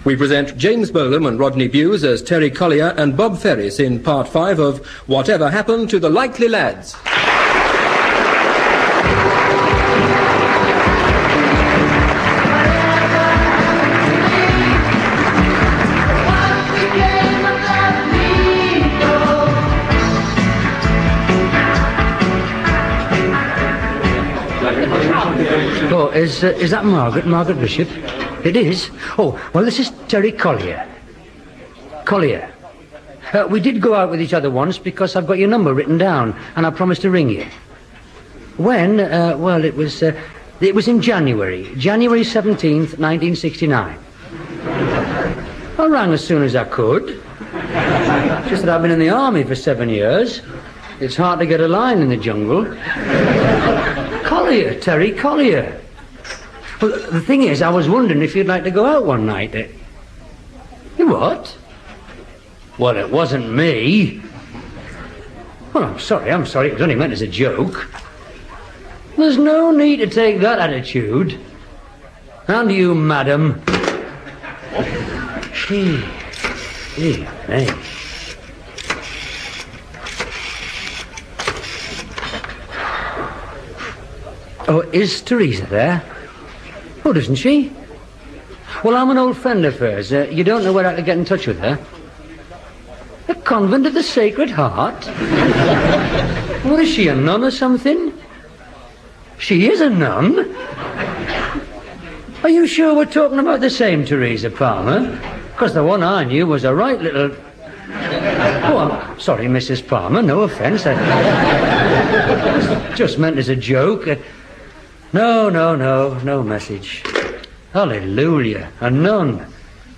We present James Bolam and Rodney Bewes as Terry Collier and Bob Ferris in Part 5 of Whatever Happened to the Likely Lads. Oh, is that Margaret Bishop? It is? Oh, well, this is Terry Collier. Collier. We did go out with each other once because I've got your number written down and I promised to ring you. When? Well, it was in January 17th, 1969. I rang as soon as I could. Just that I've been in the army for 7 years. It's hard to get a line in the jungle. Collier, Terry Collier. Well, the thing is, I was wondering if you'd like to go out one night. You what? Well, it wasn't me. Well, I'm sorry. It was only meant as a joke. There's no need to take that attitude. And you, madam. Gee, me. Oh, is Teresa there? Oh, doesn't she? Well, I'm an old friend of hers. You don't know where I could get in touch with her? The Convent of the Sacred Heart? What is she, a nun or something? She is a nun? Are you sure we're talking about the same Teresa Palmer? Because the one I knew was a right little... Oh, I'm sorry, Mrs. Palmer, no offence. I just meant as a joke. No message. Hallelujah, a nun.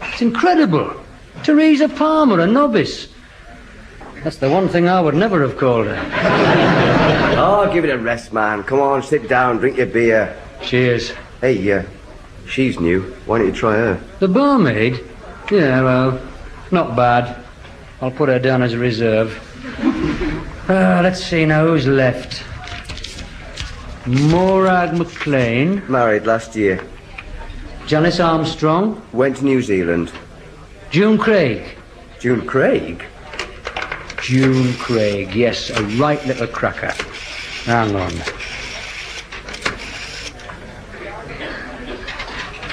It's incredible. Teresa Palmer, a novice. That's the one thing I would never have called her. Oh, give it a rest, man. Come on, sit down, drink your beer. Cheers. Hey, she's new. Why don't you try her? The barmaid? Yeah, well, not bad. I'll put her down as a reserve. Let's see now who's left. Morag McLean. Married last year. Janice Armstrong. Went to New Zealand. June Craig. June Craig? June Craig, yes, a right little cracker. Hang on.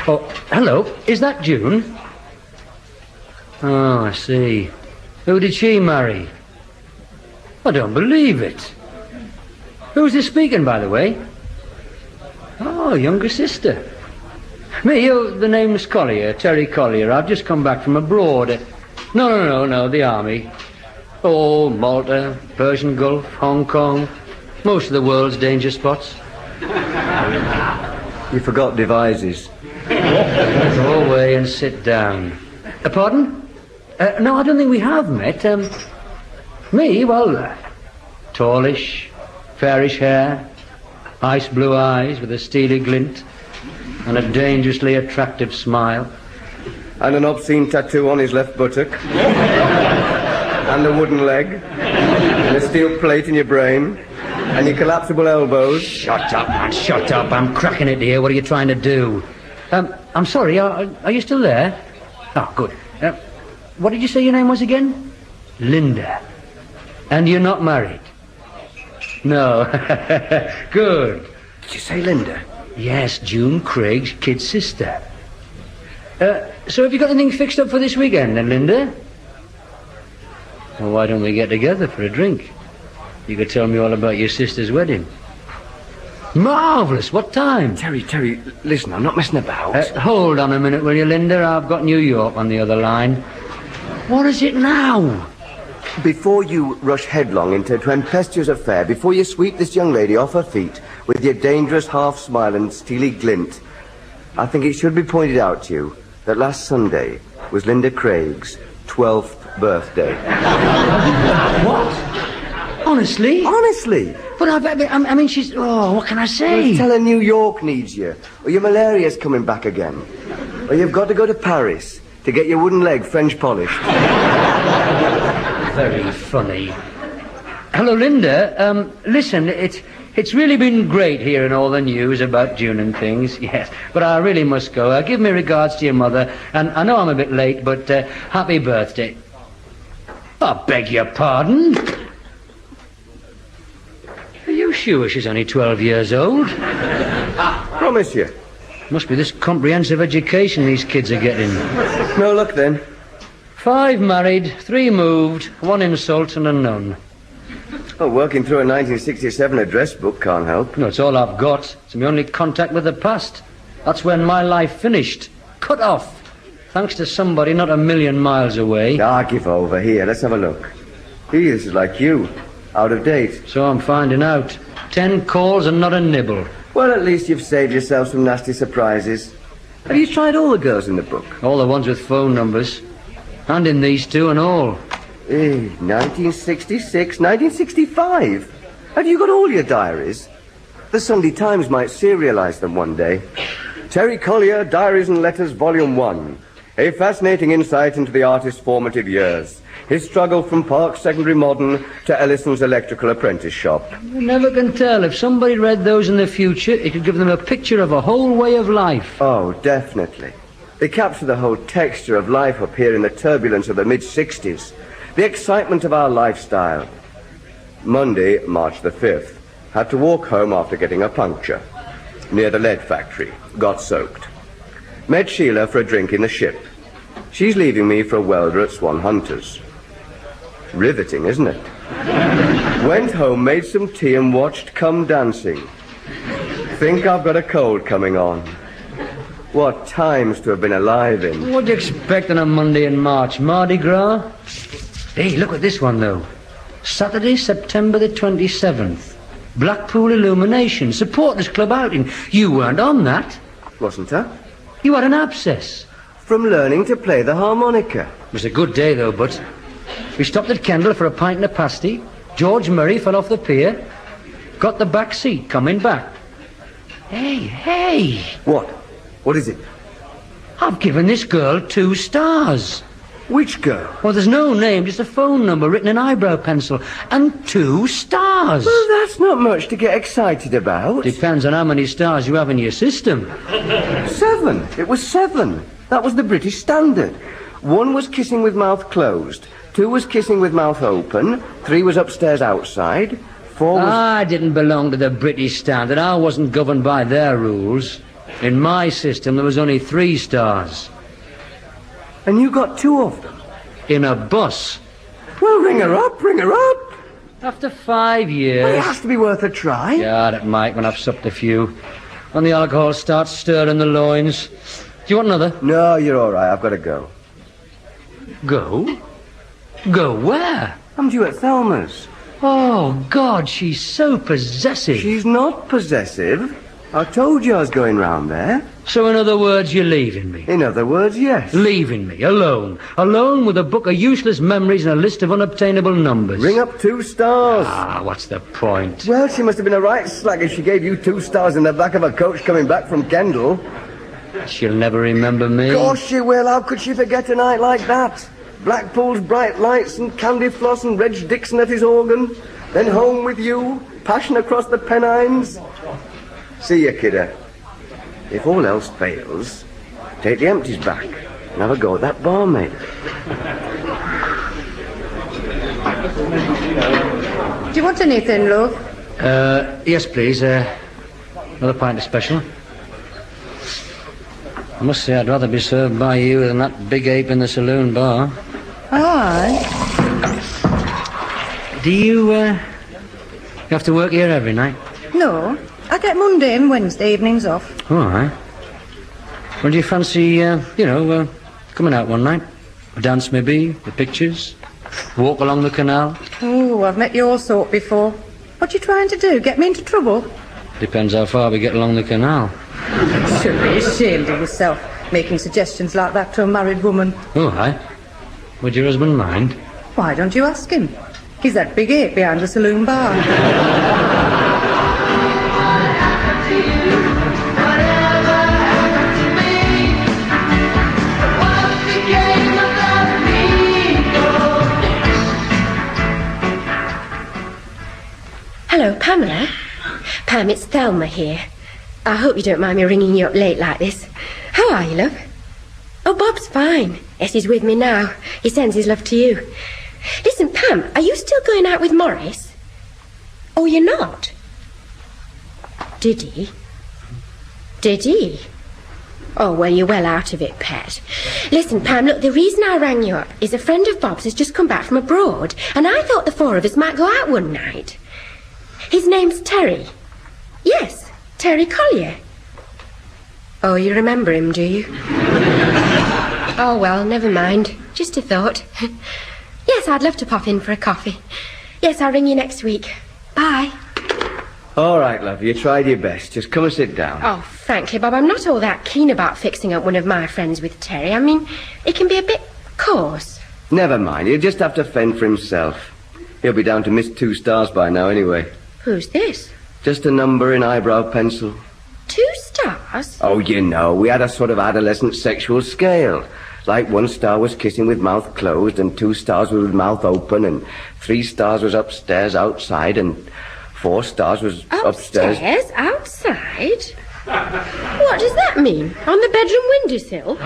Oh, hello, is that June? Oh, I see. Who did she marry? I don't believe it. Who's this speaking, by the way? Oh, younger sister. Me, the name's Collier, Terry Collier. I've just come back from abroad. No, the army. Oh, Malta, Persian Gulf, Hong Kong. Most of the world's danger spots. You forgot devices. Go away and sit down. Pardon? No, I don't think we have met. Me, well, tallish, fairish hair, ice blue eyes with a steely glint, and a dangerously attractive smile. And an obscene tattoo on his left buttock. And a wooden leg. And a steel plate in your brain. And your collapsible elbows. Shut up, man, shut up. I'm cracking it here. What are you trying to do? I'm sorry, are you still there? Oh, good. What did you say your name was again? Linda. And you're not married? No. Good. Did you say Linda? Yes, June Craig's kid sister. So have you got anything fixed up for this weekend then, Linda? Well, why don't we get together for a drink? You could tell me all about your sister's wedding. Marvellous. What time? Terry, listen, I'm not messing about. Hold on a minute, will you, Linda? I've got New York on the other line. What is it now? Before you rush headlong into a tempestuous affair, before you sweep this young lady off her feet with your dangerous half-smile and steely glint, I think it should be pointed out to you that last Sunday was Linda Craig's 12th birthday. What? Honestly? Honestly. But I mean, she's... Oh, what can I say? Well, tell her New York needs you, or your malaria's coming back again. Or you've got to go to Paris to get your wooden leg French polished. Very funny. Hello, Linda. Listen, it's It's really been great hearing all the news about June and things, yes. But I really must go. Give me regards to your mother, and I know I'm a bit late, but happy birthday. I beg your pardon? Are you sure she's only 12 years old? Promise you. Must be this comprehensive education these kids are getting. No luck then. 5 married, 3 moved, 1 insult and a none. Oh, working through a 1967 address book can't help. No, it's all I've got. It's my only contact with the past. That's when my life finished. Cut off. Thanks to somebody not a million miles away. Ah, give over. Here, let's have a look. Gee, this is like you. Out of date. So I'm finding out. 10 calls and not a nibble. Well, at least you've saved yourself some nasty surprises. Have you tried all the girls in the book? All the ones with phone numbers. And in these 2 and all. 1966, 1965. Have you got all your diaries? The Sunday Times might serialise them one day. Terry Collier, Diaries and Letters, Volume 1. A fascinating insight into the artist's formative years. His struggle from Park's Secondary Modern to Ellison's Electrical Apprentice Shop. You never can tell. If somebody read those in the future, it could give them a picture of a whole way of life. Oh, definitely. They capture the whole texture of life up here in the turbulence of the mid-60s. The excitement of our lifestyle. Monday, March the 5th. Had to walk home after getting a puncture. Near the lead factory. Got soaked. Met Sheila for a drink in the ship. She's leaving me for a welder at Swan Hunters. Riveting, isn't it? Went home, made some tea and watched Come Dancing. Think I've got a cold coming on. What times to have been alive in. What do you expect on a Monday in March? Mardi Gras? Hey, look at this one, though. Saturday, September the 27th. Blackpool Illumination. Supporters Club outing. You weren't on that. Wasn't I? You had an abscess. From learning to play the harmonica. It was a good day, though, but we stopped at Kendal for a pint and a pasty. George Murray fell off the pier. Got the back seat coming back. Hey. What? What is it? I've given this girl 2 stars. Which girl? Well, there's no name, just a phone number written in eyebrow pencil. And 2 stars. Well, that's not much to get excited about. Depends on how many stars you have in your system. 7. It was 7. That was the British standard. 1 was kissing with mouth closed. 2 was kissing with mouth open. 3 was upstairs outside. 4 was... I didn't belong to the British standard. I wasn't governed by their rules. In my system, there was only 3 stars. And you got 2 of them? In a bus. Well, ring her up. After 5 years... Well, it has to be worth a try. Yeah, it might when I've supped a few. When the alcohol starts stirring the loins. Do you want another? No, you're all right. I've got to go. Go? Go where? I'm due at Thelma's. Oh, God, she's so possessive. She's not possessive. I told you I was going round there. So in other words, you're leaving me? In other words, yes. Leaving me, alone. Alone with a book of useless memories and a list of unobtainable numbers. Ring up 2 stars. Ah, what's the point? Well, she must have been a right slag if she gave you 2 stars in the back of a coach coming back from Kendal. She'll never remember me. Of course she will. How could she forget a night like that? Blackpool's bright lights and Candy Floss and Reg Dixon at his organ. Then home with you, passion across the Pennines. See you, kidder. If all else fails, take the empties back and have a go at that barmaid. Do you want anything, love? Yes, please. Another pint of special. I must say I'd rather be served by you than that big ape in the saloon bar. Aye. Do you have to work here every night? No, I get Monday and Wednesday evenings off. All right. Well, do you fancy, coming out one night? A dance, maybe? The pictures? Walk along the canal? Oh, I've met your sort before. What you trying to do? Get me into trouble? Depends how far we get along the canal. Should be ashamed of yourself, making suggestions like that to a married woman. All right. Would your husband mind? Why don't you ask him? He's that big ape behind the saloon bar. Hello, Pamela. Pam, it's Thelma here. I hope you don't mind me ringing you up late like this. How are you, love? Oh, Bob's fine. Yes, he's with me now. He sends his love to you. Listen, Pam, are you still going out with Morris? Oh, you're not? Did he? Did he? Oh, well, you're well out of it, pet. Listen, Pam, look, the reason I rang you up is a friend of Bob's has just come back from abroad, and I thought the four of us might go out one night. His name's Terry. Yes, Terry Collier. Oh, you remember him, do you? Oh, well, never mind. Just a thought. Yes, I'd love to pop in for a coffee. Yes, I'll ring you next week. Bye. All right, love, you tried your best. Just come and sit down. Oh, frankly, Bob, I'm not all that keen about fixing up one of my friends with Terry. I mean, it can be a bit coarse. Never mind, he'll just have to fend for himself. He'll be down to miss 2 stars by now anyway. Who's this? Just a number in eyebrow pencil. 2 stars? Oh, you know, we had a sort of adolescent sexual scale. Like 1 star was kissing with mouth closed, and 2 stars was with mouth open, and 3 stars was upstairs outside, and 4 stars was upstairs. Upstairs? Outside? What does that mean? On the bedroom windowsill?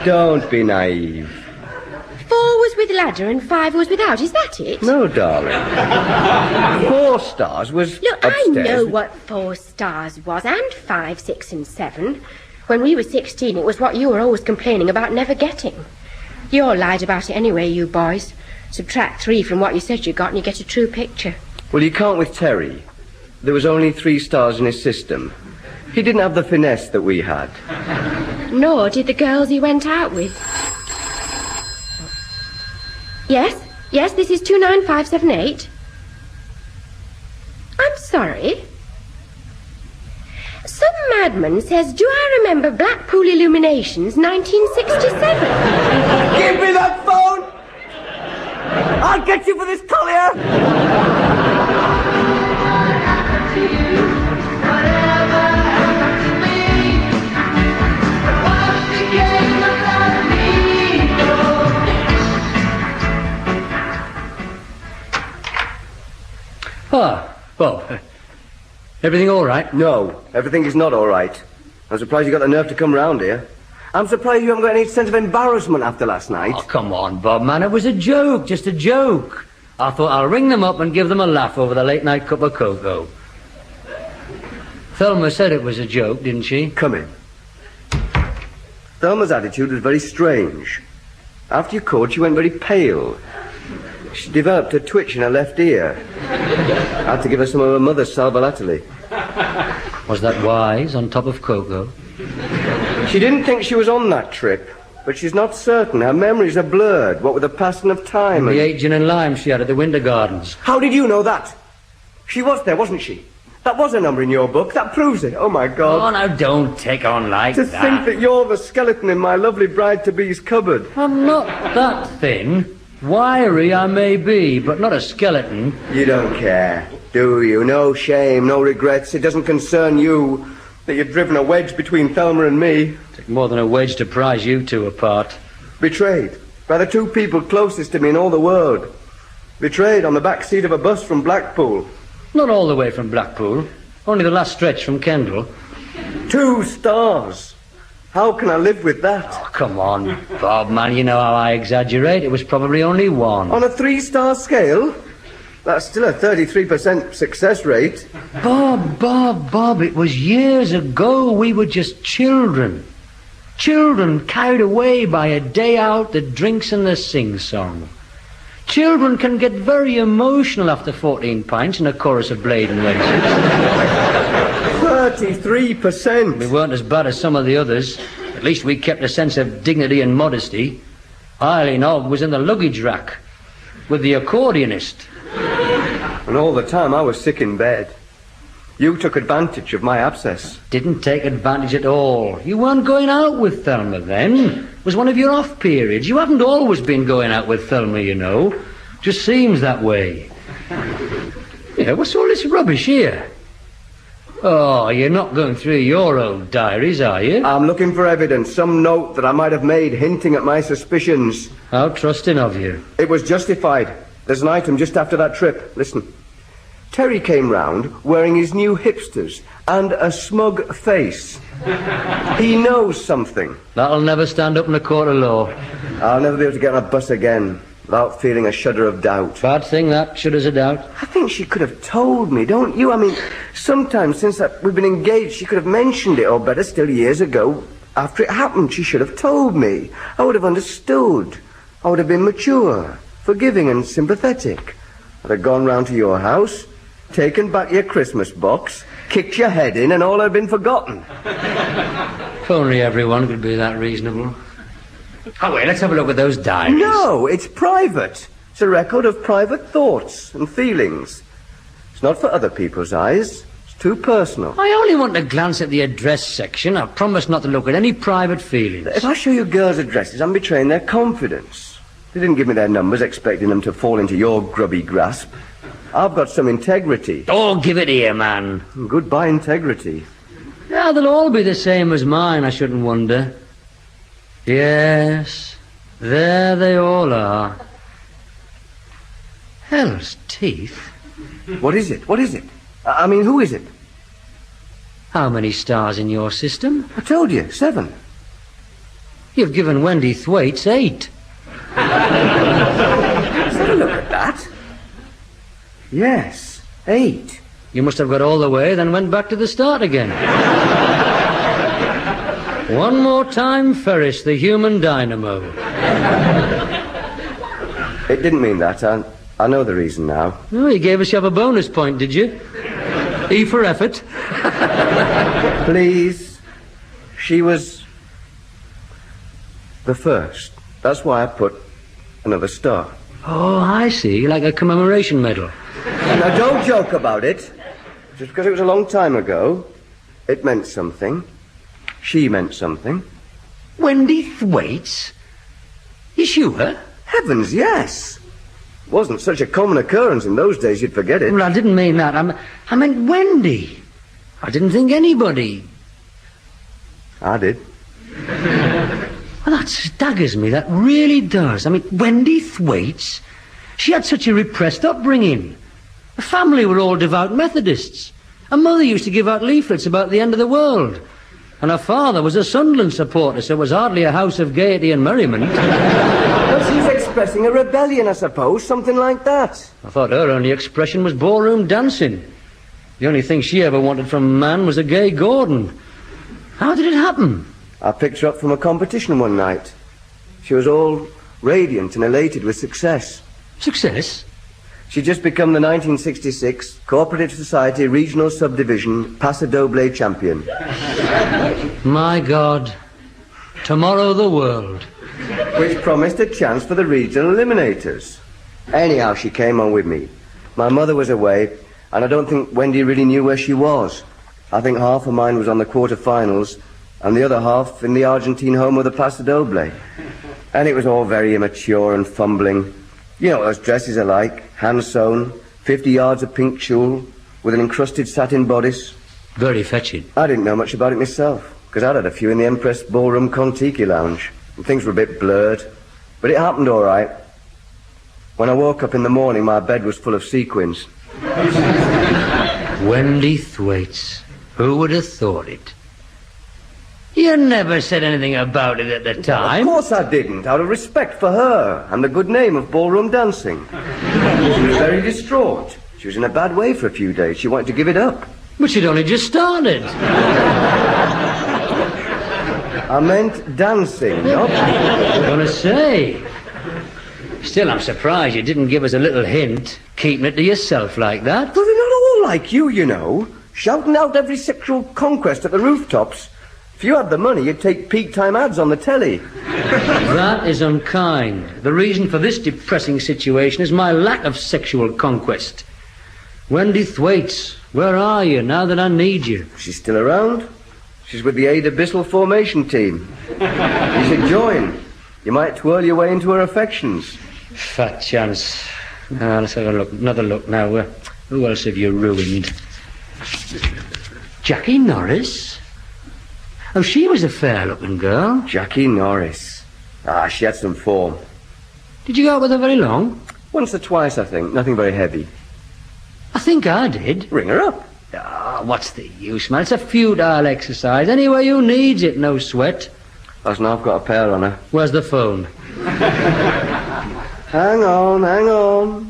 Don't be naive. 4 was with ladder and 5 was without, is that it? No, darling. 4 stars was Look, upstairs. I know what 4 stars was, and 5, 6 and 7. When we were 16, it was what you were always complaining about never getting. You all lied about it anyway, you boys. Subtract 3 from what you said you got and you get a true picture. Well, you can't with Terry. There was only 3 stars in his system. He didn't have the finesse that we had. Nor did the girls he went out with. Yes, this is 29578. I'm sorry. Some madman says, do I remember Blackpool Illuminations 1967? Give me that phone! I'll get you for this, Collier! Ah, Bob. Everything all right? No, everything is not all right. I'm surprised you got the nerve to come round here. I'm surprised you haven't got any sense of embarrassment after last night. Oh, come on, Bob, man. It was a joke, just a joke. I thought I'll ring them up and give them a laugh over the late-night cup of cocoa. Thelma said it was a joke, didn't she? Come in. Thelma's attitude was very strange. After you called, she went very pale. She developed a twitch in her left ear. I had to give her some of her mother's sal volatile. Was that wise on top of cocoa? She didn't think she was on that trip, but she's not certain. Her memories are blurred, what with the passing of time The 8 gin and lime she had at the Winter Gardens. How did you know that? She was there, wasn't she? That was a number in your book. That proves it. Oh, my God. Oh, now don't take on like To that. think that you're the skeleton in my lovely bride-to-be's cupboard. I'm not that thin. Wiry I may be, but not a skeleton. You don't care, do you? No shame, no regrets. It doesn't concern you that you've driven a wedge between Thelma and me. Took more than a wedge to prise you two apart. Betrayed by the 2 people closest to me in all the world. Betrayed on the back seat of a bus from Blackpool. Not all the way from Blackpool. Only the last stretch from Kendal. 2 stars. How can I live with that? Oh, come on, Bob, man. You know how I exaggerate. It was probably only 1. On a 3-star scale? That's still a 33% success rate. Bob, it was years ago. We were just children. Children carried away by a day out, the drinks and the sing-song. Children can get very emotional after 14 pints and a chorus of Blade and Wenches. 33%. We weren't as bad as some of the others. At least we kept a sense of dignity and modesty. Eileen Ogg was in the luggage rack with the accordionist. And all the time I was sick in bed. You took advantage of my abscess. Didn't take advantage at all. You weren't going out with Thelma then. It was one of your off periods. You haven't always been going out with Thelma, you know. Just seems that way. Yeah, what's all this rubbish here? Oh, you're not going through your old diaries, are you? I'm looking for evidence, some note that I might have made hinting at my suspicions. How trusting of you. It was justified. There's an item just after that trip. Listen. Terry came round wearing his new hipsters and a smug face. He knows something. That'll never stand up in a court of law. I'll never be able to get on a bus again without feeling a shudder of doubt. Bad thing, that, shudders of doubt. I think she could have told me, don't you? I mean, sometimes since we've been engaged, she could have mentioned it, or better still, years ago, after it happened, she should have told me. I would have understood. I would have been mature, forgiving and sympathetic. I'd have gone round to your house, taken back your Christmas box, kicked your head in, and all had been forgotten. If only everyone could be that reasonable. Oh, wait, let's have a look at those diaries. No, it's private. It's a record of private thoughts and feelings. It's not for other people's eyes. It's too personal. I only want to glance at the address section. I promise not to look at any private feelings. If I show you girls' addresses, I'm betraying their confidence. They didn't give me their numbers expecting them to fall into your grubby grasp. I've got some integrity. Oh, give it here, man. Goodbye, integrity. Yeah, they'll all be the same as mine, I shouldn't wonder. Yes, there they all are. Hell's teeth. What is it? What is it? I mean, who is it? How many stars in your system? I told you, 7. You've given Wendy Thwaites 8. Let's have a look at that. Yes, 8. You must have got all the way, then went back to the start again. One more time, Ferris, the human dynamo. It didn't mean that. I know the reason now. Oh, you gave us a bonus point, did you? E for effort. Please. She was the first. That's why I put another star. Oh, I see, like a commemoration medal. Now, don't joke about it. Just because it was a long time ago, it meant something. She meant something. Wendy Thwaites? You sure? Heavens, yes. Wasn't such a common occurrence in those days you'd forget it. Well, I didn't mean that. I meant Wendy. I didn't think anybody. I did. Well, that staggers me. That really does. I mean, Wendy Thwaites? She had such a repressed upbringing. Her family were all devout Methodists. Her mother used to give out leaflets about the end of the world. And her father was a Sunderland supporter, so it was hardly a house of gaiety and merriment. Well, she's expressing a rebellion, I suppose, something like that. I thought her only expression was ballroom dancing. The only thing she ever wanted from a man was a gay Gordon. How did it happen? I picked her up from a competition one night. She was all radiant and elated with success. Success? She'd just become the 1966 Cooperative Society Regional Subdivision Paso Doble champion. My God. Tomorrow the world. Which promised a chance for the regional eliminators. Anyhow, she came on with me. My mother was away, and I don't think Wendy really knew where she was. I think half of mine was on the quarterfinals, and the other half in the Argentine home of the Paso Doble. And it was all very immature and fumbling. You know what those dresses are like. Hand-sewn, 50 yards of pink tulle, with an encrusted satin bodice. Very fetching. I didn't know much about it myself, because I'd had a few in the Empress Ballroom Contiki Lounge, and things were a bit blurred. But it happened all right. When I woke up in the morning, my bed was full of sequins. Wendy Thwaites. Who would have thought it? You never said anything about it at the time. Of course I didn't, out of respect for her and the good name of ballroom dancing. She was very distraught. She was in a bad way for a few days. She wanted to give it up. But she'd only just started. I meant dancing, not... I'm gonna say. Still, I'm surprised you didn't give us a little hint, keeping it to yourself like that. Well, they're not all like you know. Shouting out every sexual conquest at the rooftops. If you had the money, you'd take peak time ads on the telly. That is unkind. The reason for this depressing situation is my lack of sexual conquest. Wendy Thwaites, where are you now that I need you? She's still around. She's with the Ada Bissell formation team. You should join. You might twirl your way into her affections. Fat chance. Let's have a look. Another look now. Who else have you ruined? Jackie Norris? Oh, she was a fair-looking girl. Jackie Norris. She had some form. Did you go out with her very long? Once or twice, I think. Nothing very heavy. I think I did. Ring her up. Ah, what's the use, man? It's a futile exercise. Anyway, who needs it? No sweat. Listen, I've got a pair on her. Where's the phone? Hang on.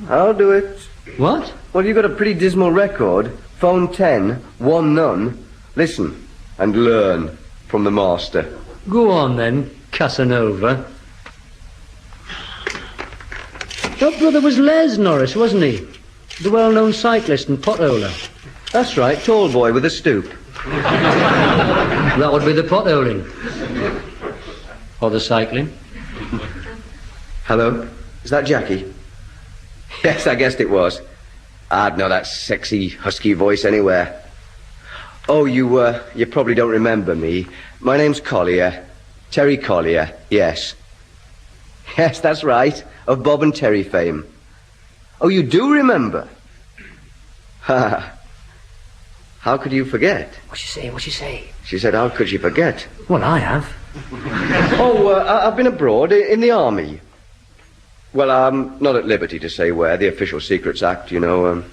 I'll do it. What? Well, you've got a pretty dismal record. Phone 10, 1 none. Listen and learn from the master. Go on, then, Casanova. That brother was Les Norris, wasn't he? The well-known cyclist and potholer. That's right, tall boy with a stoop. That would be the potholing. Or the cycling. Hello? Is that Jackie? Yes, I guessed it was. I'd know that sexy, husky voice anywhere. Oh, you probably don't remember me. My name's Collier. Terry Collier, yes. Yes, that's right. Of Bob and Terry fame. Oh, you do remember? Ha. How could you forget? What'd she say? She said, how could she forget? Well, I have. I've been abroad, in the army. Well, I'm not at liberty to say where, the Official Secrets Act, you know.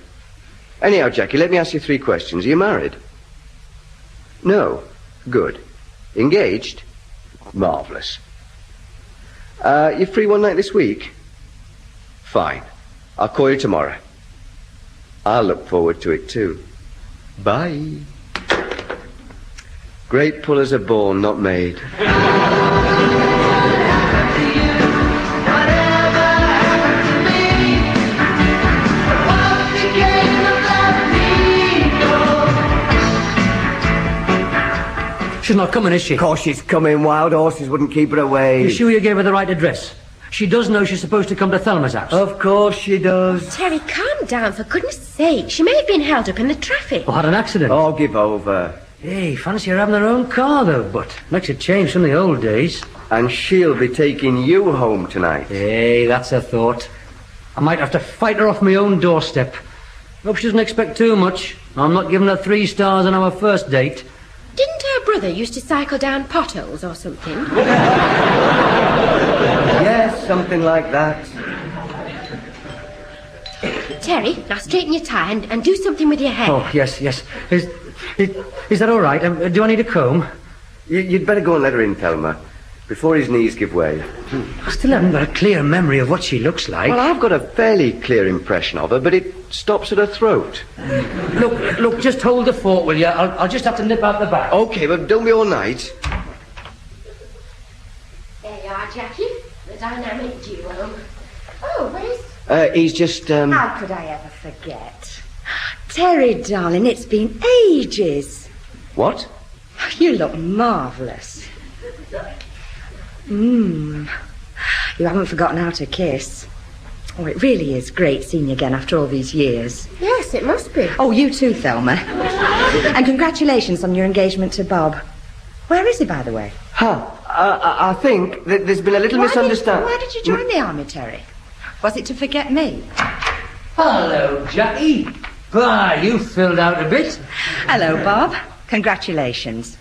Anyhow, Jackie, let me ask you 3 questions. Are you married? No. Good. Engaged? Marvellous. You free one night this week? Fine. I'll call you tomorrow. I'll look forward to it too. Bye. Great pullers are born, not made. She's not coming, is she? Of course she's coming. Wild horses wouldn't keep her away. You sure you gave her the right address? She does know she's supposed to come to Thelma's house. Of course she does. Terry, calm down, for goodness sake. She may have been held up in the traffic. Or had an accident. Oh, give over. Hey, fancy her having her own car, though, but makes a change from the old days. And she'll be taking you home tonight. Hey, that's a thought. I might have to fight her off my own doorstep. Hope she doesn't expect too much. I'm not giving her 3 stars on our first date. Didn't her brother used to cycle down potholes or something? Yes, something like that. Terry, now straighten your tie and do something with your hair. Oh, yes. Is that all right? Do I need a comb? You'd better go and let her in, Thelma, before his knees give way. I still haven't got a clear memory of what she looks like. Well, I've got a fairly clear impression of her, but it stops at her throat. Look, just hold the fort, will you? I'll just have to nip out the back. Okay, but don't be all night. There you are, Jackie. The dynamic duo. Oh, where's... He's just, How could I ever forget? Terry, darling, it's been ages. What? You look marvellous. You haven't forgotten how to kiss. Oh, it really is great seeing you again after all these years. Yes, it must be. Oh, you too, Thelma. And congratulations on your engagement to Bob. Where is he, by the way? I think that there's been a little misunderstanding. Why did you join the army, Terry? Was it to forget me? Hello, Jackie. You filled out a bit. Hello, Bob. Congratulations.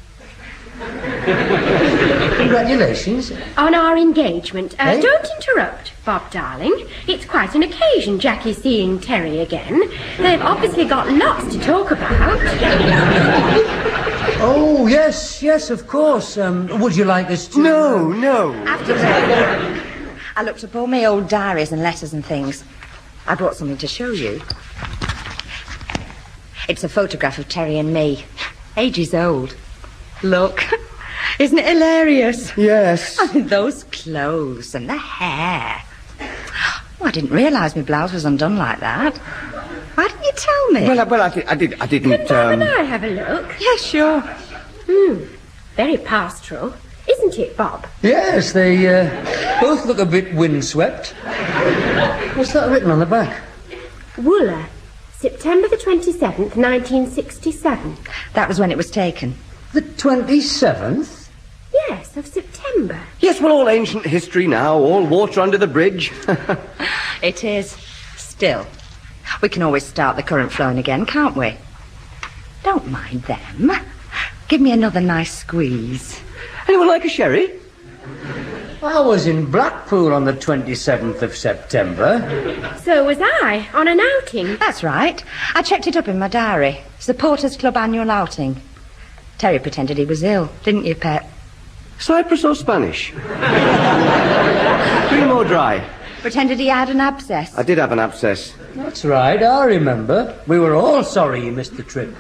Congratulations. On our engagement. Hey? Don't interrupt, Bob, darling. It's quite an occasion, Jackie seeing Terry again. They've obviously got lots to talk about. Oh, yes, of course. Would you like us to... No. After dinner, I looked up all my old diaries and letters and things. I brought something to show you. It's a photograph of Terry and me. Ages old. Look. Isn't it hilarious? Yes. I mean, those clothes and the hair. Oh, I didn't realise my blouse was undone like that. Why didn't you tell me? Well, I didn't, Can I have a look? Yeah, sure. Very pastoral. Isn't it, Bob? Yes, they both look a bit windswept. What's that written on the back? Wooler. September the 27th, 1967. That was when it was taken. The 27th? Yes, of September. Yes, well, all ancient history now, all water under the bridge. It is. Still. We can always start the current flowing again, can't we? Don't mind them. Give me another nice squeeze. Anyone like a sherry? I was in Blackpool on the 27th of September. So was I, on an outing. That's right. I checked it up in my diary. Supporters Club annual outing. Terry pretended he was ill, didn't you, Pet? Cyprus or Spanish? Cream or dry? Pretended he had an abscess. I did have an abscess. That's right, I remember. We were all sorry you missed the trip.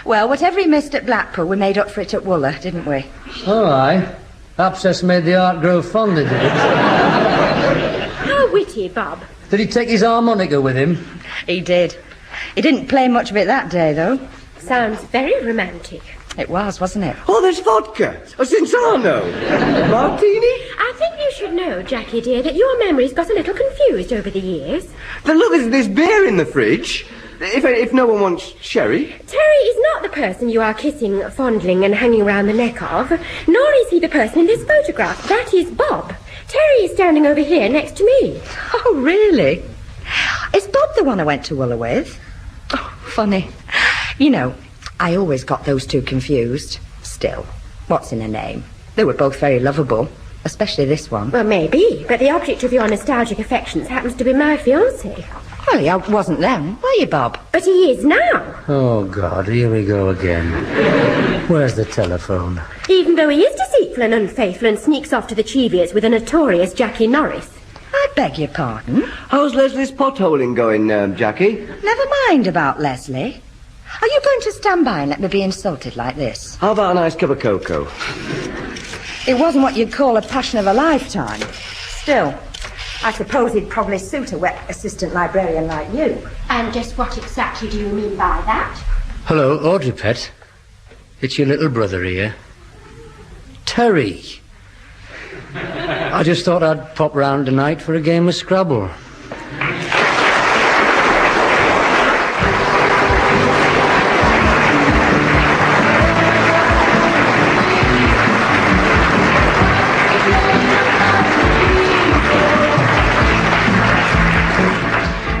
Well, whatever he missed at Blackpool, we made up for it at Wooler, didn't we? Oh, aye. Abscess made the art grow fonder, did it? How witty, Bob. Did he take his harmonica with him? He did. He didn't play much of it that day, though. Sounds very romantic. It was, wasn't it? Oh, there's vodka. A Cinzano. Martini. I think you should know, Jackie dear, that your memory's got a little confused over the years. But look, there's beer in the fridge. If no one wants sherry. Terry is not the person you are kissing, fondling and hanging round the neck of, nor is he the person in this photograph. That is Bob. Terry is standing over here next to me. Oh, really? Is Bob the one I went to Wooler with? Oh, funny. You know, I always got those two confused. Still, what's in a name? They were both very lovable, especially this one. Well, maybe, but the object of your nostalgic affections happens to be my fiancé. Well, he wasn't then, were you, Bob? But he is now. Oh, God, here we go again. Where's the telephone? Even though he is deceitful and unfaithful and sneaks off to the Cheviers with a notorious Jackie Norris. I beg your pardon? How's Leslie's potholing going, Jackie? Never mind about Leslie. Are you going to stand by and let me be insulted like this? How about a nice cup of cocoa? It wasn't what you'd call a passion of a lifetime. Still, I suppose he'd probably suit a wet assistant librarian like you. And just what exactly do you mean by that? Hello, Audrey, Pet. It's your little brother here. Terry. I just thought I'd pop round tonight for a game of Scrabble.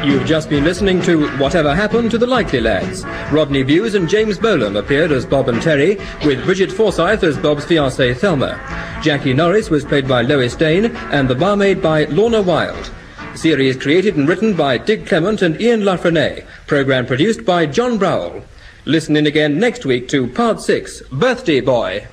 You've just been listening to Whatever Happened to the Likely Lads. Rodney Bewes and James Bolam appeared as Bob and Terry, with Bridget Forsyth as Bob's fiancée Thelma. Jackie Norris was played by Lois Dane and the barmaid by Lorna Wilde. The series created and written by Dig Clement and Ian Lafrenay. Programme produced by John Browell. Listen in again next week to Part 6, Birthday Boy.